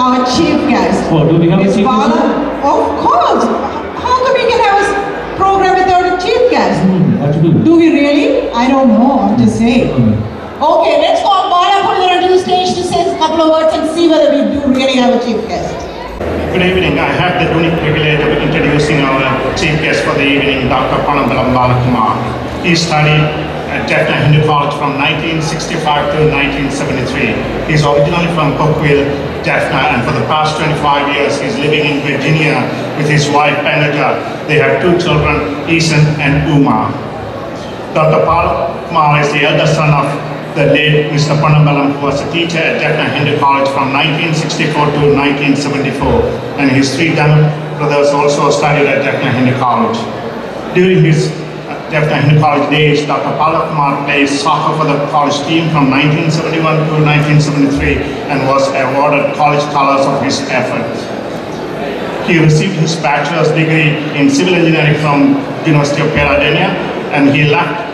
our chief guest. Oh, do we have a chief guest? Of course. How come we can have a program without a chief guest? What to do? Do we really? I don't know. I'm just saying. Okay, let's call Bala Pullar to the stage to say a couple of words and see whether we do really have a chief guest. Good evening. I have the unique privilege of introducing our chief guest for the evening, Dr. Panambalam Balakumar. He studied at Jaffna Hindu College from 1965 to 1973. He's originally from Cookville, Jaffna, and for the past 25 years he's living in Virginia with his wife Panaja. They have two children, Ethan and Uma. Dr. Balakumar is the elder son of the late Mr. Panambalam, who was a teacher at Jaffna Hindu College from 1964 to 1974, and his three younger brothers also studied at Jaffna Hindu College. During his Jaffna Hindu College days, Dr. Balakumar played soccer for the college team from 1971 to 1973 and was awarded college colors of his efforts. He received his bachelor's degree in civil engineering from University of Peradeniya, and he left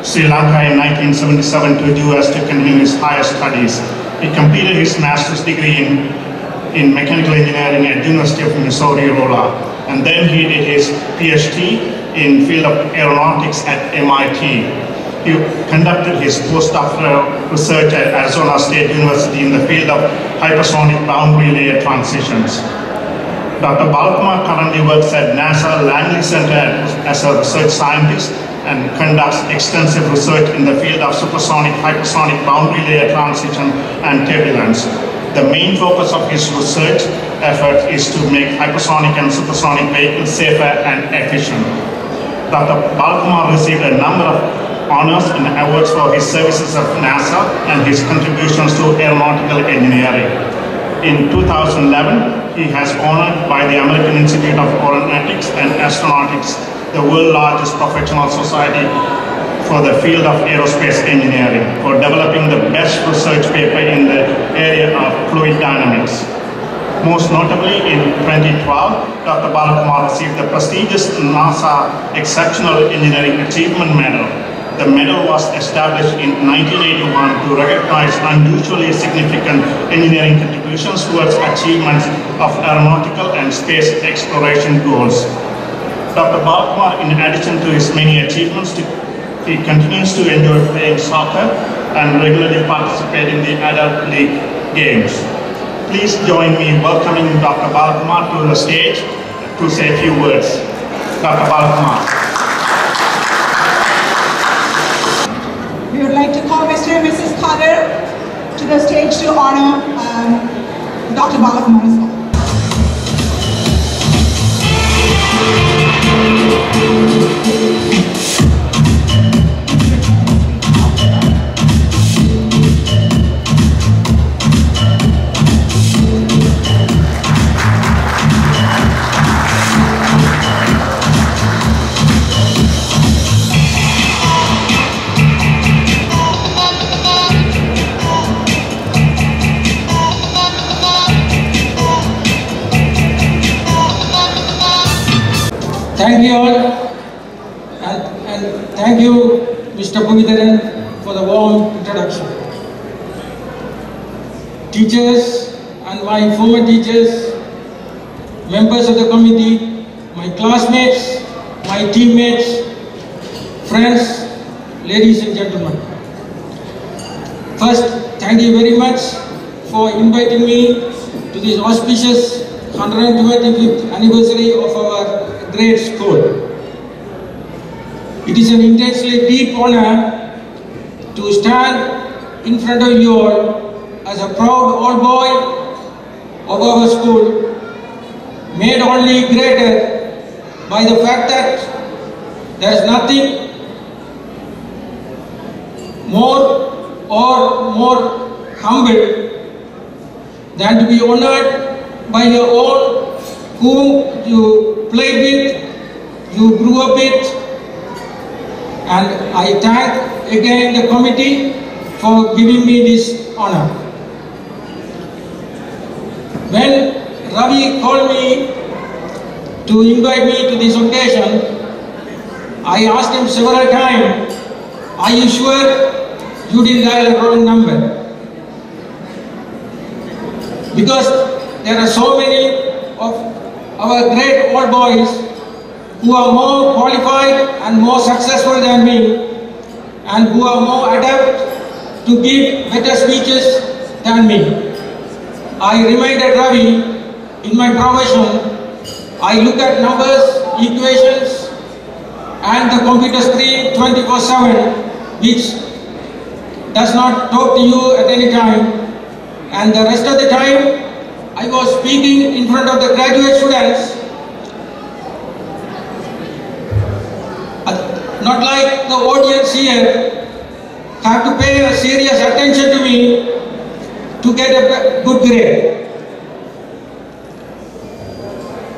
Sri Lanka in 1977 to the US to continue his higher studies. He completed his master's degree in mechanical engineering at University of Missouri, Rolla, and then he did his PhD in field of aeronautics at MIT. He conducted his postdoctoral research at Arizona State University in the field of hypersonic boundary layer transitions. Dr. Balakumar currently works at NASA Langley Center as a research scientist and conducts extensive research in the field of supersonic, hypersonic boundary layer transition and turbulence. The main focus of his research effort is to make hypersonic and supersonic vehicles safer and efficient. Dr. Balakumar received a number of honors and awards for his services at NASA and his contributions to aeronautical engineering. In 2011, he has honored by the American Institute of Aeronautics and Astronautics, the world's largest professional society for the field of aerospace engineering, for developing the best research paper in the area of fluid dynamics. Most notably, in 2012, Dr. Balakumar received the prestigious NASA Exceptional Engineering Achievement Medal. The medal was established in 1981 to recognize unusually significant engineering contributions towards achievements of aeronautical and space exploration goals. Dr. Balakumar, in addition to his many achievements, he continues to enjoy playing soccer and regularly participate in the adult league games. Please join me in welcoming Dr. Balakumar to the stage to say a few words. Dr. Balakumar. We would like to call Mr. and Mrs. Khader to the stage to honor Dr. Balakumar as well. Thank you all, and thank you, Mr. Pumitaran, for the warm introduction. Teachers and my former teachers, members of the committee, my classmates, my teammates, friends, ladies and gentlemen. First, thank you very much for inviting me to this auspicious 125th anniversary of our great school. It is an intensely deep honor to stand in front of you all as a proud old boy of our school, made only greater by the fact that there is nothing more or more humble than to be honored by your own whom you played with, you grew up with, and I thank again the committee for giving me this honor. When Ravi called me to invite me to this occasion, I asked him several times, are you sure you didn't dial the wrong number? because there are so many of our great old boys who are more qualified and more successful than me, and who are more adept to give better speeches than me. I reminded Ravi, in my profession, I look at numbers, equations, and the computer screen 24/7, which does not talk to you at any time. And the rest of the time, I was speaking in front of the graduate students, not like the audience here have to pay a serious attention to me to get a good grade.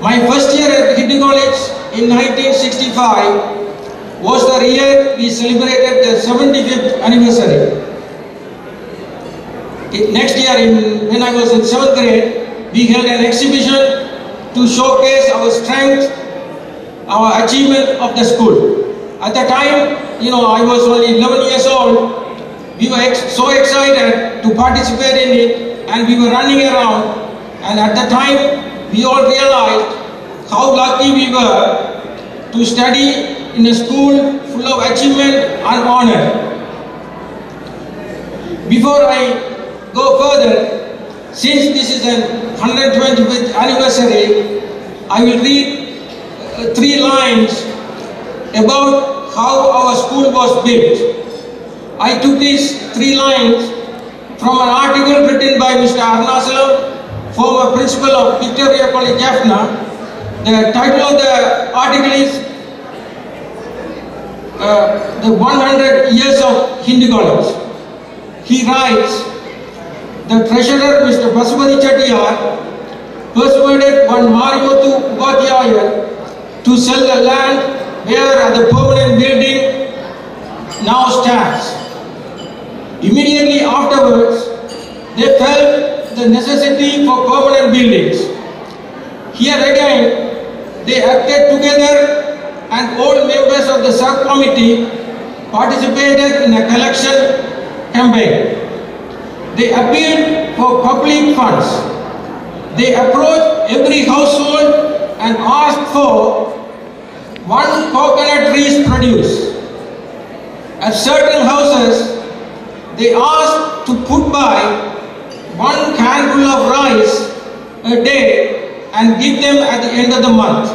My first year at Hindu College in 1965 was the year we celebrated the 75th anniversary. Next year, when I was in 7th grade, we held an exhibition to showcase our strength, our achievement of the school. At the time, I was only 11 years old. We were so excited to participate in it, and we were running around. And at the time, we all realized how lucky we were to study in a school full of achievement and honor. Before I go further, since this is an 125th anniversary, I will read 3 lines about how our school was built. I took these 3 lines from an article written by Mr. Arnasalam, former principal of Victoria College, Jaffna. The title of the article is The 100 Years of Hindu College. He writes, the treasurer, Mr. Basupati Chettiar, persuaded one Mariyothu Upadhyaya to sell the land where the permanent building now stands. Immediately afterwards, they felt the necessity for permanent buildings. Here again, they acted together, and all members of the subcommittee participated in a collection campaign. They appealed for public funds. They approached every household and asked for 1 coconut trees produced. At certain houses, they asked to put by 1 handful of rice a day and give them at the end of the month.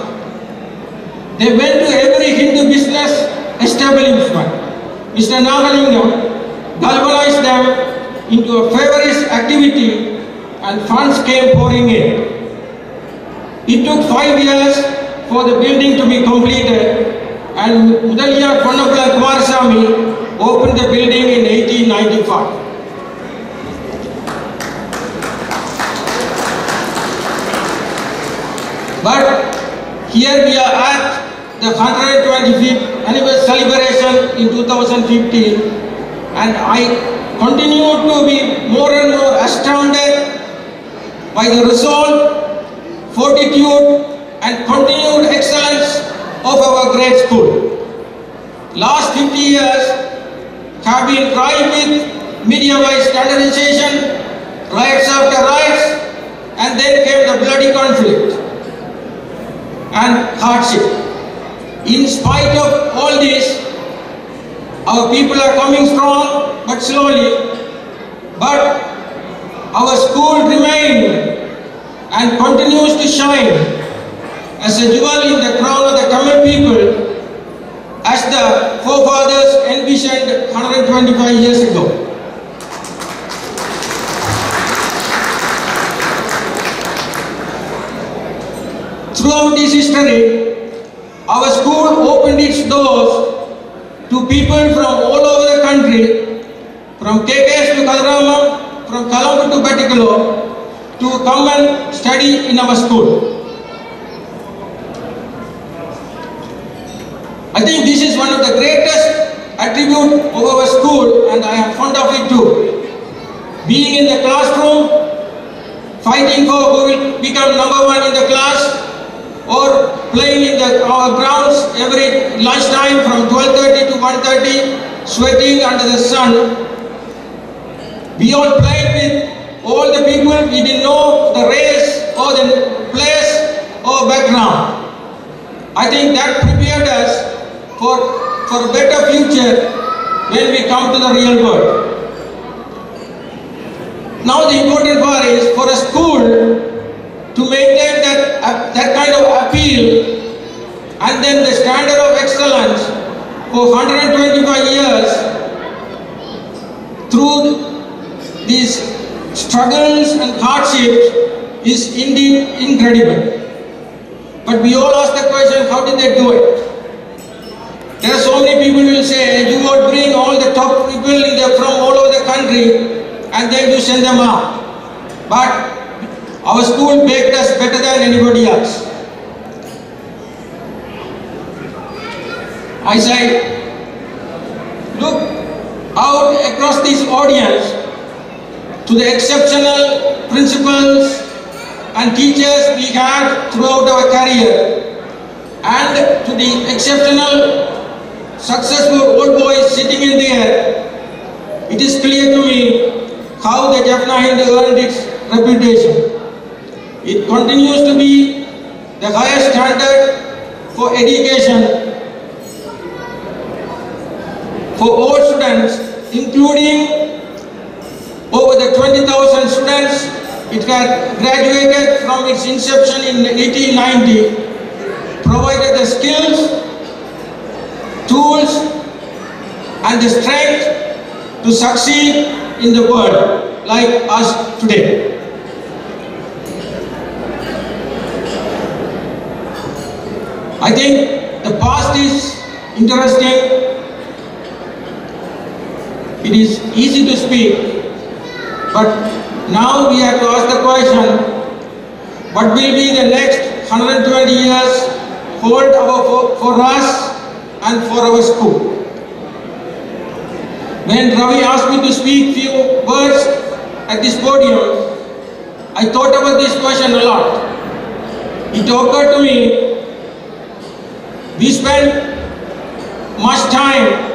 They went to every Hindu business establishment. Mr. Nagalingam galvanized them into a feverish activity, and funds came pouring in. It took 5 years for the building to be completed, and Mudaliya Ponnappulam Kumarasamy opened the building in 1895. But here we are at the 125th anniversary celebration in 2015, and I continue to be more and more astounded by the resolve, fortitude, and continued excellence of our great school. Last 50 years have been rife with media-wise standardization, riots after riots, and then came the bloody conflict and hardship. In spite of all this, our people are coming strong but slowly, but our school remained and continues to shine as a jewel in the crown of the common people, as the forefathers envisioned 125 years ago. Throughout this history, our school opened its doors to people from all over the country, from KKS to Kadarama, from Colombo to Batticaloa, to come and study in our school. I think this is one of the greatest attributes of our school, and I am fond of it too. Being in the classroom, fighting for who will become #1 in the class, or playing in our grounds every lunchtime from 12:30 to 1:30, sweating under the sun. We all played with all the people we didn't know background. I think that prepared us for a better future when we come to the real world. Now the important part is for a school to maintain that kind of appeal and then the standard of excellence for 125 years through these struggles and hardships is indeed incredible. But we all ask the question, how did they do it? There are so many people who will say, you would bring all the top people from all over the country and then you send them out. But our school baked us better than anybody else. I say, look out across this audience to the exceptional principals and teachers we had throughout our career, and to the exceptional successful old boys sitting in there. It is clear to me how the Jaffna Hindu earned its reputation. It continues to be the highest standard for education for all students, including over the 20,000 students. It had graduated from its inception in 1890, provided the skills, tools and the strength to succeed in the world like us today. I think the past is interesting. It is easy to speak, but now we have to ask the question, what will be the next 120 years hold for us and for our school? When Ravi asked me to speak few words at this podium, I thought about this question a lot. It occurred to me, we spend much time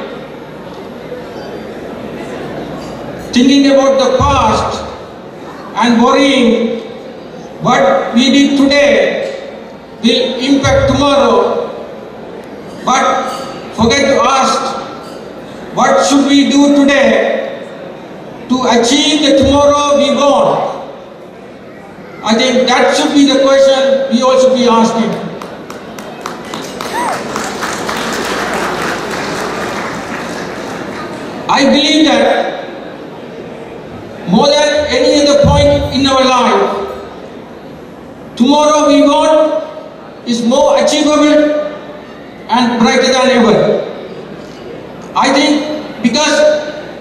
thinking about the past and worrying what we did today will impact tomorrow, but forget to ask what should we do today to achieve the tomorrow we want. I think that should be the question we all should be asking. I believe that more than any other point in our life, tomorrow we want is more achievable and brighter than ever. I think because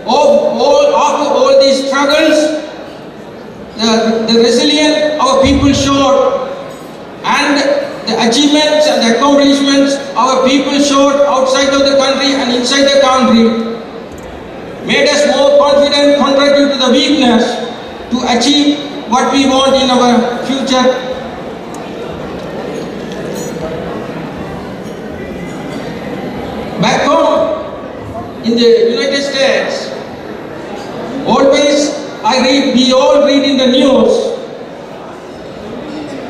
after all these struggles, the resilience our people showed and the achievements and the accomplishments our people showed outside of the country and inside the country made us more confident contrary to the weakness to achieve what we want in our future. Back home in the United States, always we all read in the news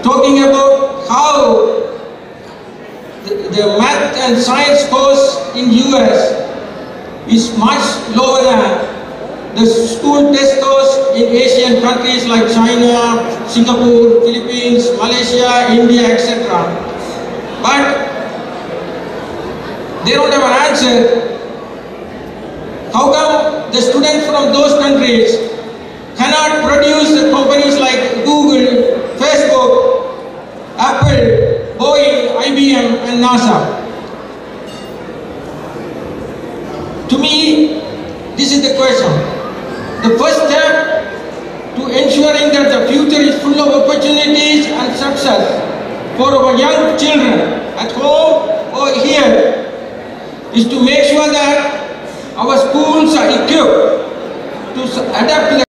talking about how the math and science course in US is much lower than the school test scores in Asian countries like China, Singapore, Philippines, Malaysia, India, etc. But they don't have an answer. How come the students from those countries cannot produce the companies like Google, Facebook, Apple, Boeing, IBM and NASA? To me, this is the question. The first step to ensuring that the future is full of opportunities and success for our young children at home or here is to make sure that our schools are equipped to adapt to the